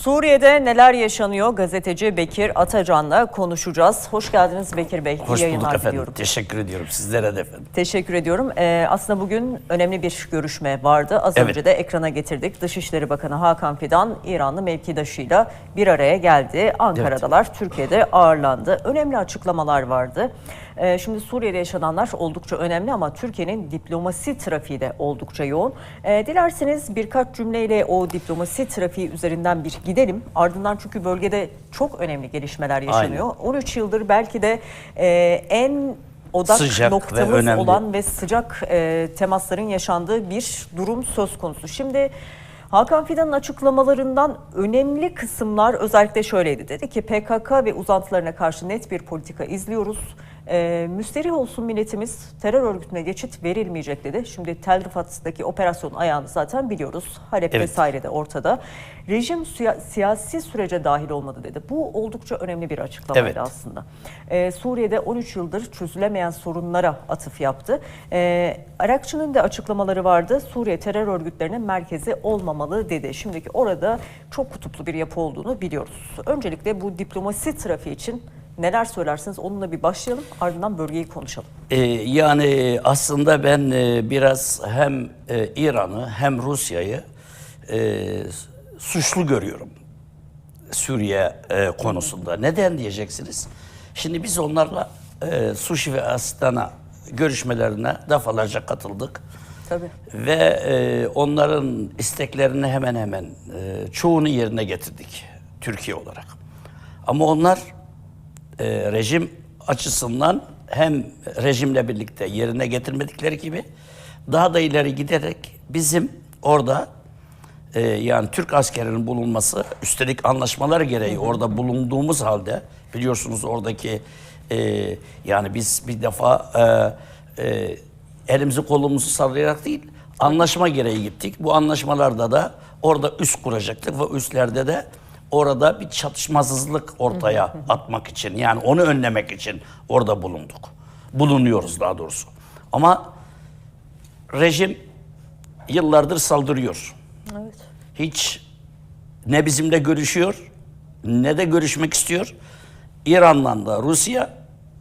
Suriye'de neler yaşanıyor? Gazeteci Bekir Atacan'la konuşacağız. Hoş geldiniz Bekir Bey. Hoş bulduk efendim. Diliyorum. Teşekkür ediyorum. Sizlere de efendim. Teşekkür ediyorum. Aslında bugün önemli bir görüşme vardı. Az önce de ekrana getirdik. Dışişleri Bakanı Hakan Fidan, İranlı mevkidaşıyla bir araya geldi. Ankara'dalar. Türkiye'de ağırlandı. Önemli açıklamalar vardı. Şimdi Suriye'de yaşananlar oldukça önemli ama Türkiye'nin diplomasi trafiği de oldukça yoğun. Dilerseniz birkaç cümleyle o diplomasi trafiği üzerinden bir gidelim. Ardından çünkü bölgede çok önemli gelişmeler yaşanıyor. Aynen. 13 yıldır belki de en odak sıcak noktamız olan ve sıcak temasların yaşandığı bir durum söz konusu. Şimdi Hakan Fidan'ın açıklamalarından önemli kısımlar özellikle şöyleydi. Dedi ki PKK ve uzantılarına karşı net bir politika izliyoruz. Müsterih olsun milletimiz, terör örgütüne geçit verilmeyecek dedi. Şimdi Tel Rifat'taki operasyon ayağını zaten biliyoruz. Halep vesaire de ortada. Rejim siyasi sürece dahil olmadı dedi. Bu oldukça önemli bir açıklamaydı aslında. Suriye'de 13 yıldır çözülemeyen sorunlara atıf yaptı. Arakçı'nın da açıklamaları vardı. Suriye terör örgütlerinin merkezi olmamalı dedi. Şimdiki orada çok kutuplu bir yapı olduğunu biliyoruz. Öncelikle bu diplomasi trafiği için neler söylersiniz? Onunla bir başlayalım. Ardından bölgeyi konuşalım. Yani aslında ben biraz hem İran'ı hem Rusya'yı suçlu görüyorum Suriye konusunda. Neden diyeceksiniz? Şimdi biz onlarla Suşi ve Astana görüşmelerine defalarca katıldık. Tabii. Ve onların isteklerini hemen hemen çoğunu yerine getirdik Türkiye olarak. Ama onlar rejim açısından hem rejimle birlikte yerine getirmedikleri gibi daha da ileri giderek bizim orada yani Türk askerinin bulunması, üstelik anlaşmalar gereği orada bulunduğumuz halde biliyorsunuz oradaki yani biz bir defa elimizi kolumuzu sallayarak değil, anlaşma gereği gittik. Bu anlaşmalarda da orada üs kuracaktık ve üslerde de orada bir çatışmasızlık ortaya atmak için, yani onu önlemek için orada bulunduk. Bulunuyoruz daha doğrusu. Ama rejim yıllardır saldırıyor. Evet. Hiç ne bizimle görüşüyor, ne de görüşmek istiyor. İran'la da Rusya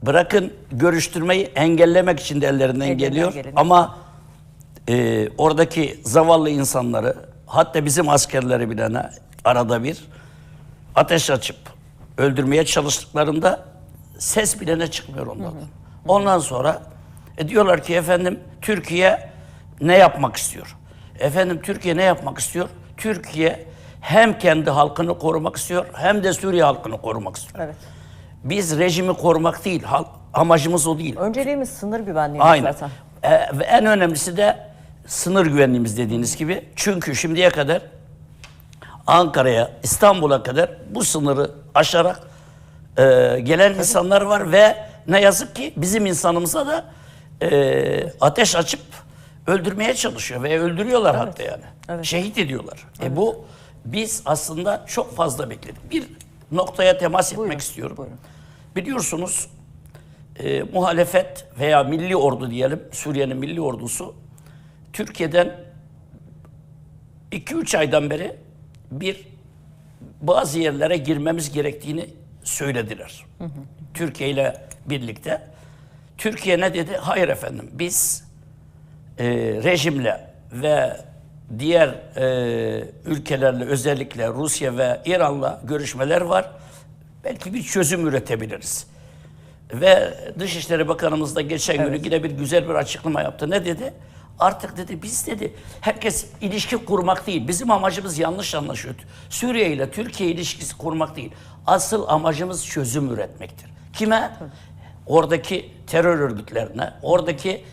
bırakın görüştürmeyi engellemek için de ellerinden geliyor. Ama oradaki zavallı insanları, hatta bizim askerleri bilene arada bir ateş açıp öldürmeye çalıştıklarında ses bile ne çıkmıyor onlardan. Ondan sonra diyorlar ki efendim Türkiye ne yapmak istiyor? Efendim Türkiye ne yapmak istiyor? Türkiye hem kendi halkını korumak istiyor hem de Suriye halkını korumak istiyor. Evet. Biz rejimi korumak değil, amacımız o değil. Önceliğimiz sınır güvenliğimiz zaten. Ve en önemlisi de sınır güvenliğimiz dediğiniz gibi. Çünkü şimdiye kadar Ankara'ya, İstanbul'a kadar bu sınırı aşarak gelen insanlar var ve ne yazık ki bizim insanımıza da ateş açıp öldürmeye çalışıyor ve öldürüyorlar hatta yani. Evet. Şehit ediyorlar. Bu biz aslında çok fazla bekledik. Bir noktaya temas etmek istiyorum. Buyurun. Biliyorsunuz muhalefet veya milli ordu diyelim, Suriye'nin milli ordusu Türkiye'den 2-3 aydan beri bazı yerlere girmemiz gerektiğini söylediler. Türkiye ile birlikte. Türkiye ne dedi? Hayır efendim, biz rejimle ve diğer ülkelerle, özellikle Rusya ve İran'la görüşmeler var. Belki bir çözüm üretebiliriz. Ve Dışişleri Bakanımız da geçen günü yine bir güzel bir açıklama yaptı. Ne dedi? Artık dedi biz dedi herkes ilişki kurmak değil. Bizim amacımız yanlış anlaşıyor. Suriye ile Türkiye ilişkisi kurmak değil. Asıl amacımız çözüm üretmektir. Kime? Oradaki terör örgütlerine, oradaki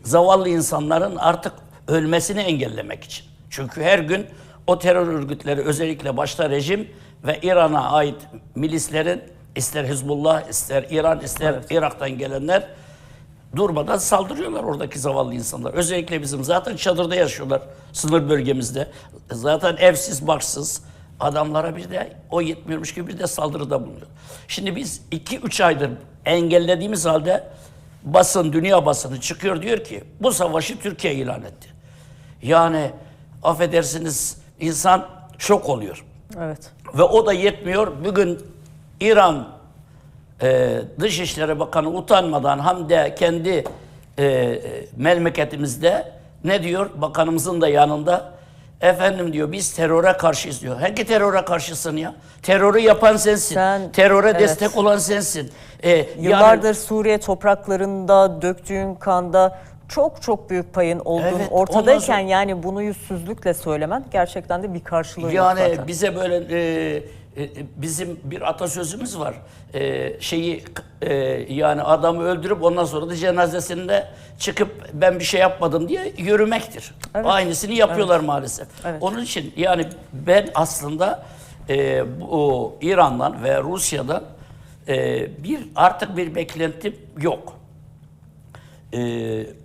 zavallı insanların artık ölmesini engellemek için. Çünkü her gün o terör örgütleri, özellikle başta rejim ve İran'a ait milislerin, ister Hizbullah, ister İran, ister Irak'tan gelenler durmadan saldırıyorlar oradaki zavallı insanlar. Özellikle bizim zaten çadırda yaşıyorlar sınır bölgemizde. Zaten evsiz, barksız adamlara bir de o yetmiyormuş gibi bir de saldırıda bulunuyor. Şimdi biz 2-3 aydır engellediğimiz halde basın, dünya basını çıkıyor diyor ki bu savaşı Türkiye ilan etti. Yani affedersiniz insan şok oluyor. Evet. Ve o da yetmiyor. Bugün İran Dışişleri Bakanı utanmadan hem de kendi memleketimizde ne diyor? Bakanımızın da yanında. Efendim diyor, biz teröre karşıyız diyor. Hangi teröre karşısın ya? Terörü yapan sensin. Teröre evet, destek olan sensin. Yıllardır Suriye topraklarında döktüğün kanda çok büyük payın olduğunu Evet, ortadayken ondan sonra, yani bunu yüzsüzlükle söylemen gerçekten de bir karşılığı yok yani zaten. bize böyle bizim bir atasözümüz var. Yani adamı öldürüp ondan sonra da cenazesinde çıkıp ben bir şey yapmadım diye yürümektir. Evet. Aynısını yapıyorlar Evet. maalesef. Evet. Onun için yani ben aslında bu İran'dan ve Rusya'dan artık bir beklentim yok.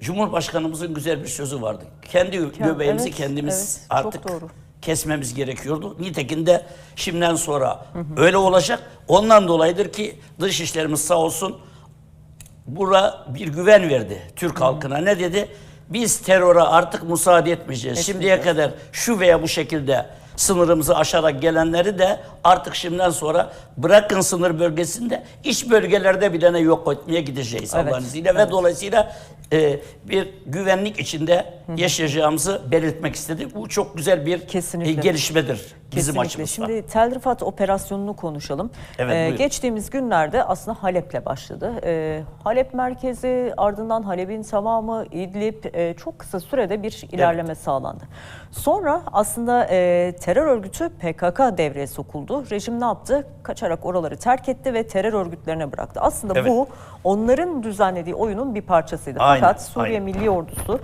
Cumhurbaşkanımızın güzel bir sözü vardı. Kendi göbeğimizi evet, kendimiz evet, çok artık doğru. kesmemiz gerekiyordu. Nitekim de şimdiden sonra öyle olacak. Ondan dolayıdır ki dışişlerimiz sağ olsun bura bir güven verdi Türk halkına. Ne dedi? Biz teröre artık müsaade etmeyeceğiz. Şimdiye kadar şu veya bu şekilde sınırımızı aşarak gelenleri de artık şimdiden sonra bırakın sınır bölgesinde, iç bölgelerde bile ne yok etmeye gideceğiz Allah'ın izniyle. Ve dolayısıyla bir güvenlik içinde yaşayacağımızı belirtmek istedik. Bu çok güzel bir gelişmedir bizim açımızdan. Şimdi Tel Rifat operasyonunu konuşalım. Evet, geçtiğimiz günlerde aslında Halep'le başladı. Halep merkezi, ardından Halep'in tamamı, İdlib, çok kısa sürede bir ilerleme sağlandı. Sonra aslında terör örgütü PKK devreye sokuldu. Rejim ne yaptı? Kaçarak oraları terk etti ve terör örgütlerine bıraktı. Aslında bu onların düzenlediği oyunun bir parçasıydı. Fakat Suriye Milli Ordusu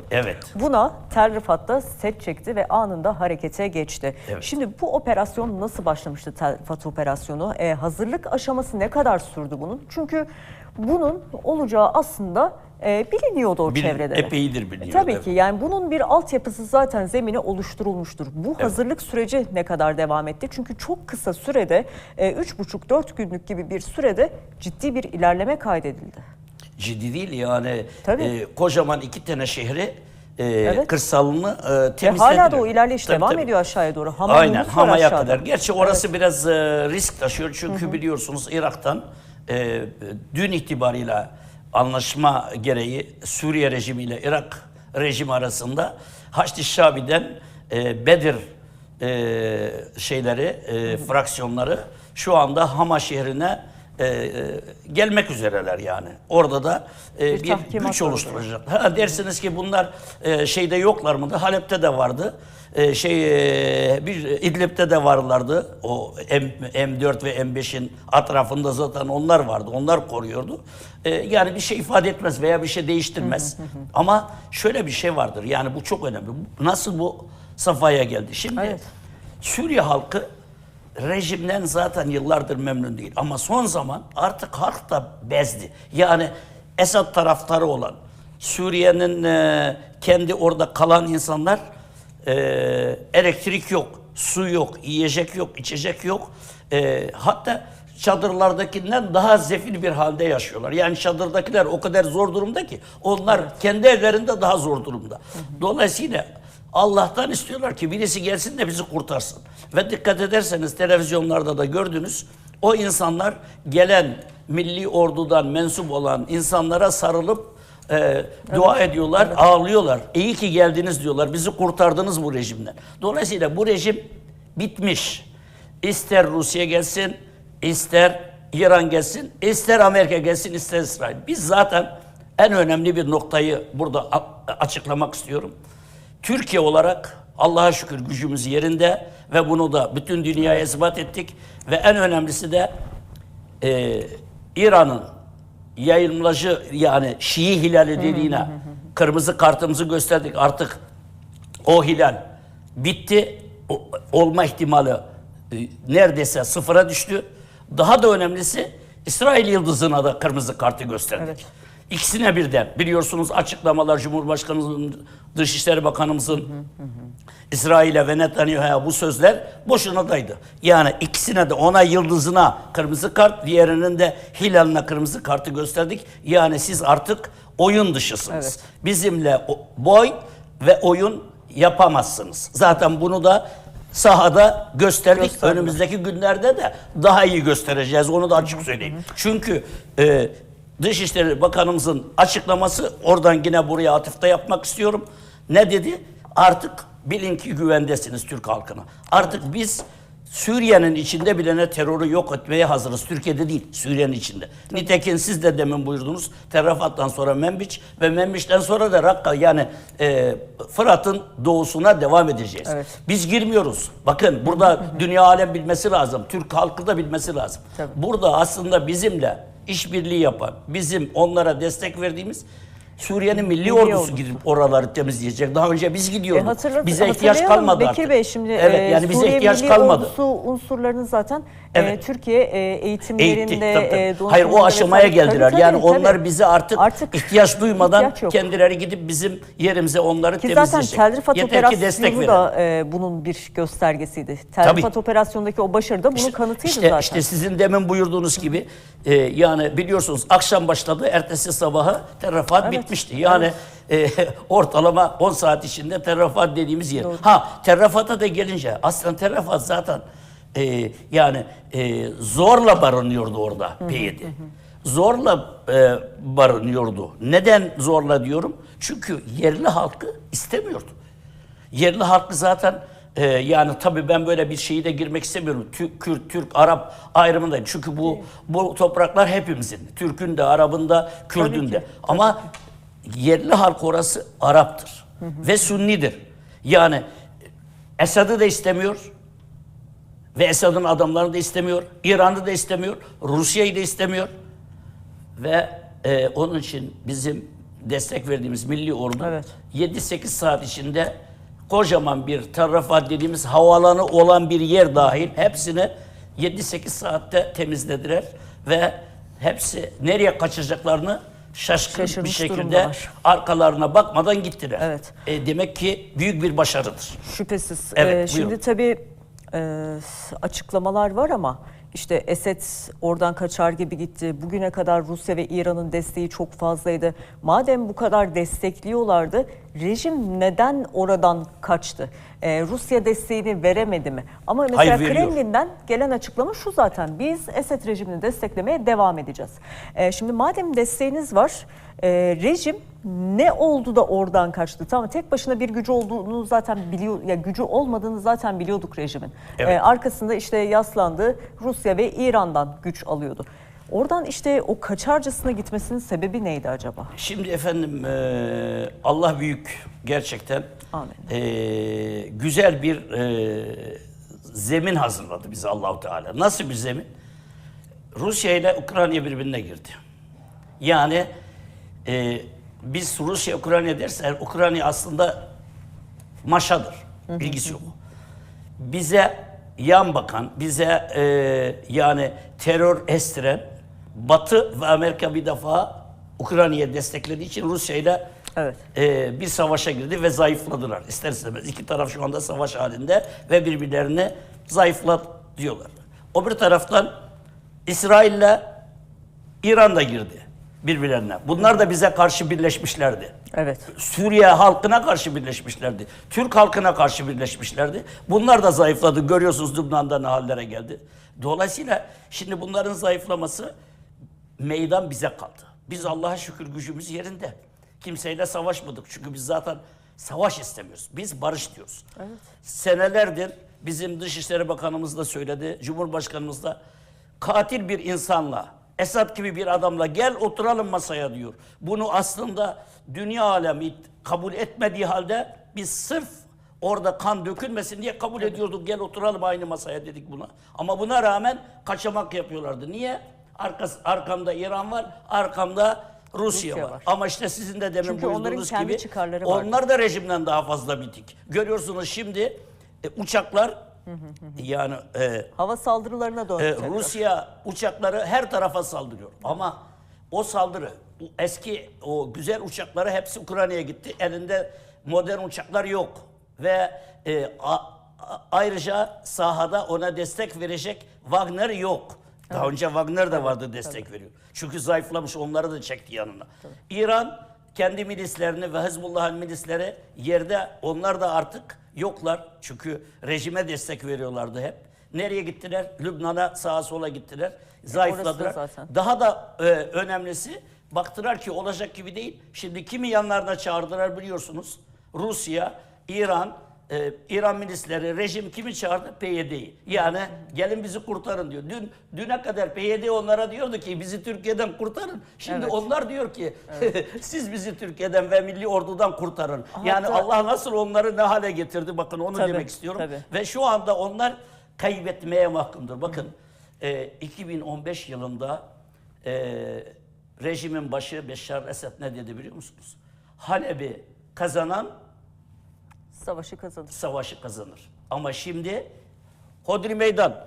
buna Tel Rifat'ta set çekti ve anında harekete geçti. Şimdi bu operasyon nasıl başlamıştı, Tel Rifat operasyonu? Hazırlık aşaması ne kadar sürdü bunun? Çünkü bunun olacağı aslında biliniyordu o çevrede. Epeydir biliniyordu. Tabii ki yani bunun bir altyapısı zaten zemini oluşturulmuştur. Bu hazırlık süreci ne kadar devam etti? Çünkü çok kısa sürede 3,5-4 günlük gibi bir sürede ciddi bir ilerleme kaydedildi. Ciddi değil yani kocaman 2 tane şehri kırsalını temizlediler. Hala da o ilerleyiş devam ediyor aşağıya doğru. Aynen Hama'ya kadar. Gerçi orası biraz risk taşıyor çünkü biliyorsunuz Irak'tan dün itibariyle anlaşma gereği Suriye rejimi ile Irak rejimi arasında Haçlı Şabi'den Bedir fraksiyonları şu anda Hama şehrine gelmek üzereler yani. Orada da bir güç oluşturacaklar. Dersiniz ki bunlar şeyde yoklar mıydı? Halep'te de vardı. Bir İdlib'de de varlardı. O M4 ve M5'in etrafında zaten onlar vardı. Onlar koruyordu. Yani bir şey ifade etmez veya bir şey değiştirmez. Ama şöyle bir şey vardır. Yani bu çok önemli. Nasıl bu safhaya geldi? Şimdi Suriye halkı rejimden zaten yıllardır memnun değil. Ama son zaman artık halk da bezdi. Yani Esad taraftarı olan, Suriye'nin kendi orada kalan insanlar elektrik yok, su yok, yiyecek yok, içecek yok. Hatta çadırlardakinden daha zefil bir halde yaşıyorlar. Yani çadırdakiler o kadar zor durumda ki onlar kendi evlerinde daha zor durumda. Dolayısıyla Allah'tan istiyorlar ki birisi gelsin de bizi kurtarsın. Ve dikkat ederseniz televizyonlarda da gördünüz, o insanlar gelen milli ordudan mensup olan insanlara sarılıp dua ediyorlar, ağlıyorlar. İyi ki geldiniz diyorlar, bizi kurtardınız bu rejimden. Dolayısıyla bu rejim bitmiş. İster Rusya gelsin, ister İran gelsin, ister Amerika gelsin, ister İsrail. Biz zaten en önemli bir noktayı burada açıklamak istiyorum. Türkiye olarak Allah'a şükür gücümüz yerinde ve bunu da bütün dünyaya ispat ettik. Ve en önemlisi de İran'ın yayılmacı yani Şii hilali dediğine kırmızı kartımızı gösterdik. Artık o hilal bitti. Olma ihtimali neredeyse sıfıra düştü. Daha da önemlisi İsrail yıldızına da kırmızı kartı gösterdik. İkisine birden biliyorsunuz açıklamalar Cumhurbaşkanımızın, Dışişleri Bakanımızın İsrail'e ve Netanyahu'ya bu sözler boşunadaydı. Yani ikisine de ona yıldızına kırmızı kart, diğerinin de hilaline kırmızı kartı gösterdik. Yani siz artık oyun dışısınız. Bizimle boy ve oyun yapamazsınız. Zaten bunu da sahada gösterdik. Gösterdiler. Önümüzdeki günlerde de daha iyi göstereceğiz. Onu da açık söyleyeyim. Çünkü Dışişleri Bakanımızın açıklaması, oradan yine buraya atıfta yapmak istiyorum. Ne dedi? Artık bilin ki güvendesiniz Türk halkına. Artık biz Suriye'nin içinde bilene terörü yok etmeye hazırız. Türkiye'de değil, Suriye'nin içinde. Nitekim siz de demin buyurdunuz. Tel Rafat'tan sonra Menbiç ve Menbiç'ten sonra da Rakka, yani Fırat'ın doğusuna devam edeceğiz. Evet. Biz girmiyoruz. Bakın burada dünya alem bilmesi lazım. Türk halkı da bilmesi lazım. Tabii. Burada aslında bizimle işbirliği yapan, bizim onlara destek verdiğimiz Suriye'nin milli ordusu gidip oraları temizleyecek. Daha önce biz gidiyorduk. Bize ihtiyaç Hatırlayalım kalmadı Bekir artık. Bey, şimdi Evet, yani bize Suriye ihtiyaç Milli kalmadı. Ordusu unsurlarını zaten Evet. Türkiye eğitimlerinde, Tabii. Hayır, o aşamaya vesaire- geldiler. Tabii, yani tabii. onlar bize artık ihtiyaç duymadan ihtiyaç yok. kendileri gidip bizim yerimize onları Ki zaten temizleyecek. Tel Rifat Yeter ki destek operasyonu verelim. da bunun bir göstergesiydi. Tel Tabii. Rifat operasyonundaki o başarı da bunun kanıtıydı İşte, zaten. işte sizin demin buyurduğunuz gibi yani biliyorsunuz akşam başladı, ertesi sabahı Tel Rifat bitmişti. Yani ortalama 10 saat içinde Tel Rifat dediğimiz yer. Doğru. Tel Rifat'a da gelince aslında Tel Rifat zaten zorla barınıyordu orada PYD. Zorla barınıyordu. Neden zorla diyorum? Çünkü yerli halkı istemiyordu. Yerli halkı zaten yani tabii ben böyle bir şeyi de girmek istemiyorum. Kürt, Türk, Arap ayrımındayım. Çünkü bu topraklar hepimizin. Türk'ün de, Arap'ın da, Kürt'ün de. Ama yerli halk orası Arap'tır. Ve Sünnidir. Yani Esad'ı da istemiyor. Ve Esad'ın adamlarını da istemiyor. İran'ı da istemiyor. Rusya'yı da istemiyor. Ve onun için bizim destek verdiğimiz milli ordu 7-8 saat içinde kocaman bir Tel Rifat dediğimiz havaalanı olan bir yer dahil hepsini 7-8 saatte temizlediler ve hepsi nereye kaçacaklarını şaşkın bir Şaşırmış şekilde durumdalar. arkalarına bakmadan gittiler. Evet. Demek ki büyük bir başarıdır. Şüphesiz. Evet, Şimdi buyurun. tabii açıklamalar var ama işte Esed oradan kaçar gibi gitti. Bugüne kadar Rusya ve İran'ın desteği çok fazlaydı. Madem bu kadar destekliyorlardı, rejim neden oradan kaçtı? Rusya desteğini veremedi mi? Ama mesela Hayır, veriyor. Kremlin'den gelen açıklama şu zaten: biz Esed rejimini desteklemeye devam edeceğiz. Şimdi madem desteğiniz var, rejim ne oldu da oradan kaçtı? Tamam, tek başına bir gücü olduğunu zaten biliyor, ya gücü olmadığını zaten biliyorduk rejimin. Evet. Arkasında işte yaslandı, Rusya ve İran'dan güç alıyordu. Oradan işte o kaçarcasına gitmesinin sebebi neydi acaba? Şimdi efendim Allah büyük gerçekten. Amin. Güzel bir zemin hazırladı bize Allahu Teala. Nasıl bir zemin? Rusya ile Ukrayna birbirine girdi. Yani biz Rusya Ukrayna dersen Ukrayna aslında maşadır. Bilgisi yok. Bize yan bakan, bize yani terör estiren Batı ve Amerika bir defa Ukrayna'ya desteklediği için Rusya ile bir savaşa girdi ve zayıfladılar. İster istemez. İki taraf şu anda savaş halinde ve birbirlerini zayıflatıyorlar. O bir taraftan İsrail ile İran da girdi birbirlerine. Bunlar da bize karşı birleşmişlerdi. Evet. Suriye halkına karşı birleşmişlerdi. Türk halkına karşı birleşmişlerdi. Bunlar da zayıfladı. Görüyorsunuz Lübnan'da ne hallere geldi. Dolayısıyla şimdi bunların zayıflaması, meydan bize kaldı. Biz Allah'a şükür gücümüz yerinde. Kimseyle savaşmadık. Çünkü biz zaten savaş istemiyoruz. Biz barış diyoruz. Evet. Senelerdir bizim Dışişleri Bakanımız da söyledi, Cumhurbaşkanımız da, katil bir insanla, Esad gibi bir adamla gel oturalım masaya diyor. Bunu aslında dünya alemi kabul etmediği halde biz sırf orada kan dökülmesin diye kabul ediyorduk. Gel oturalım aynı masaya dedik buna. Ama buna rağmen kaçamak yapıyorlardı. Niye? Arkamda İran var, arkamda Rusya var. Ama işte sizin de demin Çünkü onların buyurduğunuz kendi gibi çıkarları vardı. onlar da rejimden daha fazla bitik. Görüyorsunuz şimdi uçaklar yani Hava saldırılarına döndü. Rusya uçakları her tarafa saldırıyor. Ama o saldırı, eski o güzel uçakları hepsi Ukrayna'ya gitti. Elinde modern uçaklar yok. Ve ayrıca sahada ona destek verecek Wagner yok. Daha önce Wagner de vardı, destek veriyor. Çünkü zayıflamış, onları da çekti yanına. İran kendi milislerini ve Hizbullah'ın milisleri yerde, onlar da artık yoklar. Çünkü rejime destek veriyorlardı hep. Nereye gittiler? Lübnan'a, sağa sola gittiler. Zayıfladılar. zaten. Daha da önemlisi, baktılar ki olacak gibi değil. Şimdi kimi yanlarına çağırdılar biliyorsunuz. Rusya, İran, İran milisleri, rejim kimi çağırdı? PYD'yi. Yani gelin bizi kurtarın diyor. Düne kadar PYD onlara diyordu ki bizi Türkiye'den kurtarın. Şimdi Evet. onlar diyor ki siz bizi Türkiye'den ve milli ordudan kurtarın. Hatta- Yani Allah nasıl onları ne hale getirdi, bakın onu Tabii, demek istiyorum. tabii. Ve şu anda onlar kaybetmeye mahkumdur. Bakın 2015 yılında rejimin başı Beşşar Esed ne dedi biliyor musunuz? Halep'i kazanan Savaşı kazanır. savaşı kazanır. Ama şimdi hodri meydan.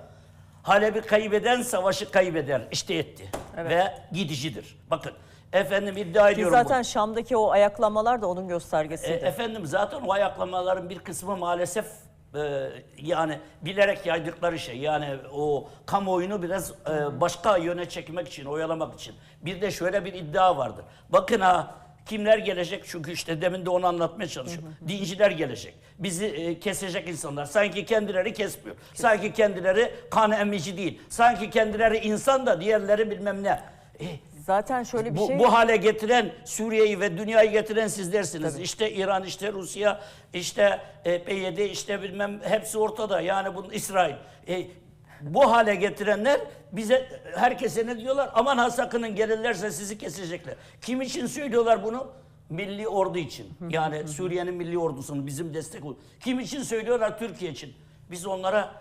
Halep'i kaybeden savaşı kaybeder. İşte etti. Evet. Ve gidicidir. Bakın efendim iddia Ki ediyorum. zaten Şam'daki o ayaklanmalar da onun göstergesiydi. Efendim zaten o ayaklamaların bir kısmı maalesef yani bilerek yaydıkları şey. Yani o kamuoyunu biraz başka yöne çekmek için, oyalamak için. Bir de şöyle bir iddia vardır. Bakın ha, kimler gelecek? Çünkü işte demin de onu anlatmaya çalışıyorum. Dinciler gelecek. Bizi kesecek insanlar. Sanki kendileri kesmiyor. Sanki kendileri kan emici değil. Sanki kendileri insan da diğerleri bilmem ne. Zaten şöyle bir şey... Bu hale getiren, Suriye'yi ve dünyayı getiren sizlersiniz. Tabii. İşte İran, işte Rusya, işte PYD, işte bilmem hepsi ortada. Yani bunun İsrail. Bu hale getirenler bize, herkese ne diyorlar? Aman ha sakının, gelirlerse sizi kesecekler. Kim için söylüyorlar bunu? Milli ordu için. Yani Suriye'nin milli ordusunu bizim destek ol. Kim için söylüyorlar? Türkiye için. Biz onlara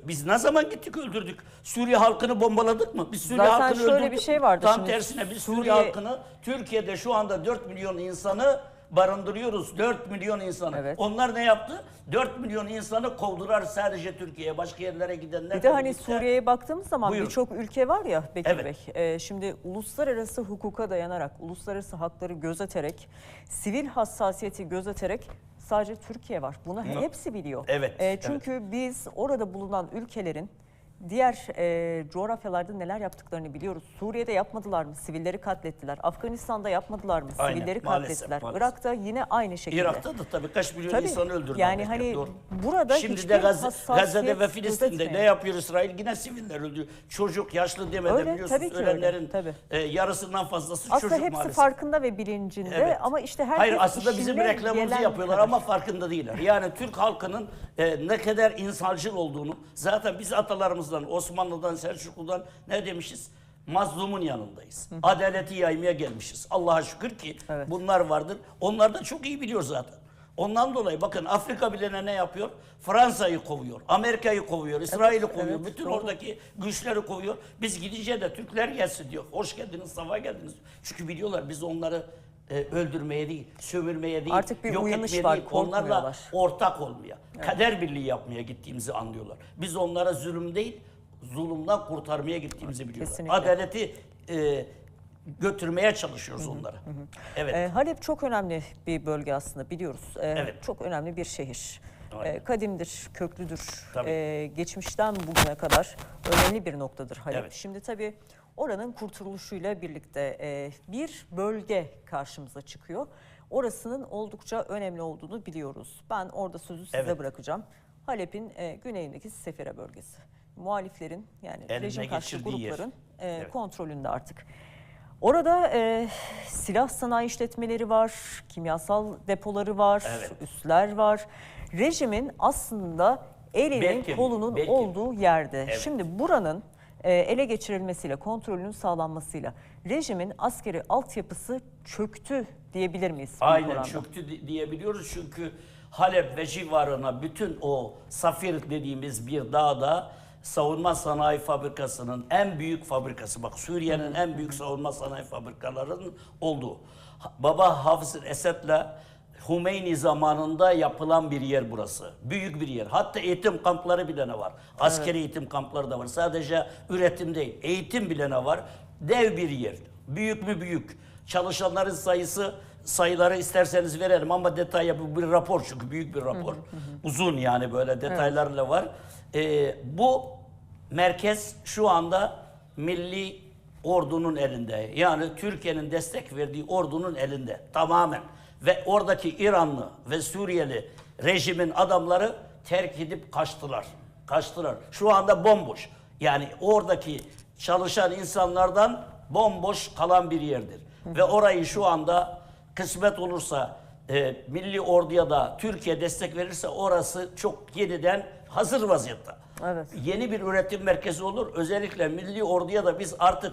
biz ne zaman gittik öldürdük? Suriye halkını bombaladık mı? Biz Suriye Zaten halkını şöyle öldürdük. bir şey vardı Tam şimdi. tersine biz Suriye halkını, Türkiye'de şu anda 4 milyon insanı barındırıyoruz. 4 milyon insanı. Evet. Onlar ne yaptı? 4 milyon insanı kovdular sadece Türkiye'ye. Başka yerlere gidenler. Bir de hani Suriye'ye baktığımız zaman Buyurun. birçok ülke var ya Bekir Evet. Bey. Şimdi uluslararası hukuka dayanarak, uluslararası hakları gözeterek, sivil hassasiyeti gözeterek sadece Türkiye var. Bunu hepsi biliyor. Evet, Çünkü biz orada bulunan ülkelerin diğer coğrafyalarda neler yaptıklarını biliyoruz. Suriye'de yapmadılar mı? Sivilleri katlettiler. Afganistan'da yapmadılar mı? Aynen, Sivilleri maalesef, katlettiler. maalesef. Irak'ta yine aynı şekilde. Irak'ta da tabii kaç milyon Tabii. insan öldürdüler. Yani hani Doğru. burada Şimdi hiçbir de hassasiyet Gazze'de ve Filistin'de gözetmeyen. ne yapıyor İsrail? Yine siviller öldürüyor. Çocuk, yaşlı demeden Öyle, biliyorsunuz tabii ki ölenlerin öyle, yarısından fazlası Aslında çocuk hepsi maalesef. farkında ve bilincinde Evet. ama işte herkes Hayır, aslında bizim işine reklamımızı gelen yapıyorlar kadar. ama farkında değiller. Yani Türk halkının ne kadar insancıl olduğunu, zaten biz atalarımızdan, Osmanlı'dan, Selçuklu'dan ne demişiz? Mazlumun yanındayız. Adaleti yaymaya gelmişiz. Allah'a şükür ki Evet. bunlar vardır. Onlar da çok iyi biliyor zaten. Ondan dolayı bakın Afrika bile ne yapıyor? Fransa'yı kovuyor, Amerika'yı kovuyor, İsrail'i kovuyor. evet, bütün doğru. oradaki güçleri kovuyor. Biz gidince de Türkler gelsin diyor. Hoş geldiniz, safa geldiniz. Çünkü biliyorlar biz onları öldürmeye değil, sömürmeye değil, Artık bir yok uyanış etmeye var, değil, onlarla korkmuyorlar. ortak olmaya, kader birliği yapmaya gittiğimizi anlıyorlar. Biz onlara zulüm değil, zulümden kurtarmaya gittiğimizi biliyorlar. Kesinlikle. Adaleti götürmeye çalışıyoruz onlara. Evet. Halep çok önemli bir bölge aslında biliyoruz. Evet. Çok önemli bir şehir. Aynen. Kadimdir, köklüdür. Tabii. Geçmişten bugüne kadar önemli bir noktadır Halep. Evet. Şimdi tabii oranın kurtuluşuyla birlikte bir bölge karşımıza çıkıyor. Orasının oldukça önemli olduğunu biliyoruz. Ben orada sözü size Evet. bırakacağım. Halep'in güneyindeki Sefera bölgesi. Muhaliflerin yani Eline rejim karşı geçirdiği yer. grupların Evet. kontrolünde artık. Orada silah sanayi işletmeleri var, kimyasal depoları var, Evet. üsler var. Rejimin aslında elinin Belki, kolunun belki. olduğu yerde. Evet. Şimdi buranın ele geçirilmesiyle, kontrolünün sağlanmasıyla rejimin askeri altyapısı çöktü diyebilir miyiz? büyük Aynen oranda? çöktü diyebiliyoruz çünkü Halep ve civarına bütün o Safir dediğimiz bir dağda savunma sanayi fabrikasının en büyük fabrikası, bak Suriye'nin en büyük savunma sanayi fabrikalarının olduğu. Baba Hafız Esed'le Hümeyni zamanında yapılan bir yer burası. Büyük bir yer. Hatta eğitim kampları bile ne var? Askeri eğitim kampları da var. Sadece üretim değil, eğitim bile ne var? Dev bir yer. Büyük mü büyük. Çalışanların sayıları isterseniz verelim ama detaya bu bir rapor çünkü büyük bir rapor. Uzun yani böyle detaylarla var. Bu merkez şu anda milli ordunun elinde. Yani Türkiye'nin destek verdiği ordunun elinde tamamen. Ve oradaki İranlı ve Suriyeli rejimin adamları terk edip kaçtılar. Kaçtılar. Şu anda bomboş. Yani oradaki çalışan insanlardan bomboş kalan bir yerdir. Ve orayı şu anda kısmet olursa milli orduya da Türkiye destek verirse orası çok yeniden hazır vaziyette. Evet. Yeni bir üretim merkezi olur. Özellikle milli orduya da biz artık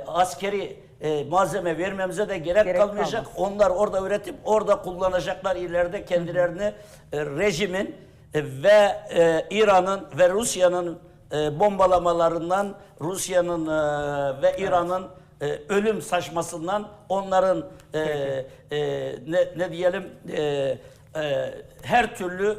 askeri malzeme vermemize de gerek kalmayacak. kalmaz. Onlar orada üretip orada kullanacaklar ileride kendilerini rejimin ve İran'ın ve Rusya'nın bombalamalarından, Rusya'nın ve İran'ın ölüm saçmasından, onların ne diyelim her türlü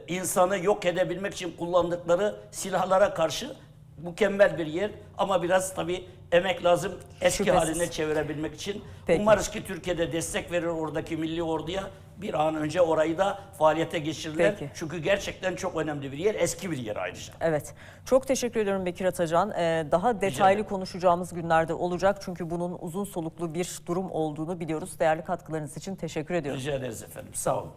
insanı yok edebilmek için kullandıkları silahlara karşı mükemmel bir yer, ama biraz tabii emek lazım eski Şüphesiz. haline çevirebilmek için. Peki. Umarız ki Türkiye'de destek verir oradaki milli orduya, bir an önce orayı da faaliyete geçirirler. Peki. Çünkü gerçekten çok önemli bir yer, eski bir yer ayrıca. Evet. Çok teşekkür ediyorum Bekir Atacan. Daha detaylı konuşacağımız günlerde olacak. Çünkü bunun uzun soluklu bir durum olduğunu biliyoruz. Değerli katkılarınız için teşekkür ediyoruz. Rica ederiz efendim. Sağ olun.